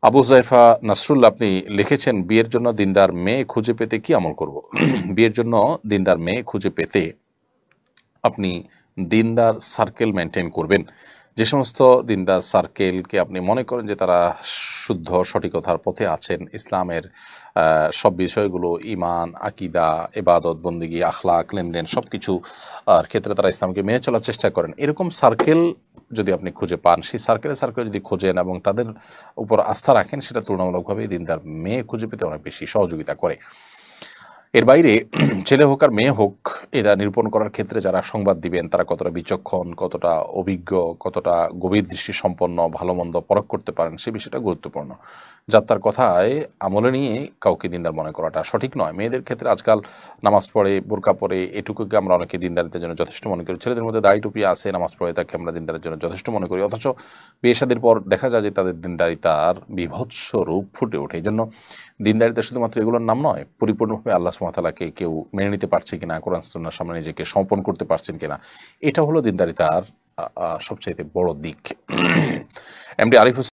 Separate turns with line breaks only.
আবু জাইফা নাসরুল্লাহ আপনি লিখেছেন, বিয়ের জন্য দিনদার মেয়ে খুঁজে পেতে কি আমল করব? বিয়ের জন্য দিনদার মেয়ে খুঁজে পেতে আপনি দিনদার সার্কেল মেনটেন করবেন। যে সমস্ত দিনদার সার্কেলকে আপনি মনে করেন যে তারা শুদ্ধ সঠিকতার পথে আছেন, ইসলামের সব বিষয়গুলো ইমান, আকিদা, এবাদত, বন্দিগি, আখলাক, লেনদেন সব কিছু ক্ষেত্রে তারা ইসলামকে মেনে চলার চেষ্টা করেন, এরকম সার্কেল যদি আপনি খুঁজে পান, সেই সার্কেলে যদি খোঁজেন এবং তাদের উপর আস্থা রাখেন, সেটা তুলনামূলকভাবে দিনদার মেয়ে খুঁজে পেতে অনেক বেশি সহযোগিতা করে। এর বাইরে ছেলে হোক আর মেয়ে হোক, এরা নিরূপণ করার ক্ষেত্রে যারা সংবাদ দিবেন তারা কতটা বিচক্ষণ, কতটা অভিজ্ঞ, কতটা গভীর দৃষ্টি সম্পন্ন, ভালো মন্দ পরখ করতে পারেন, সে বিষয়টা গুরুত্বপূর্ণ। যাত্রার কথায় আমলে নিয়ে কাউকে দিনদার মনে করাটা সঠিক নয়। মেয়েদের ক্ষেত্রে আজকাল নামাজ পড়ে, বোরকা পরে, এটুকুকে আমরা অনেকে দিনদারিতার জন্য যথেষ্ট মনে করি। ছেলেদের মধ্যে দাড়ি টুপি আছে, নামাজ পড়ে, তাকে আমরা দিনদারের জন্য যথেষ্ট মনে করি। অথচ বিয়ে শাদীর পর দেখা যায় যে তাদের দিনদারিতার বীভৎস রূপ ফুটে ওঠে। এই জন্য দিনদারিতা শুধুমাত্র এগুলোর নাম নয়, পরিপূর্ণভাবে আল্লাহ সুবহানাহু ওয়া তাআলাকে কেউ মেনে নিতে পারছে কিনা, কোরআন সুন্নাহর সামনে নিজেকে সমর্পণ করতে পারছেন কিনা, এটা হলো দিনদারিতার সবচাইতে বড় দিক। এমডি আরিফ হোসেন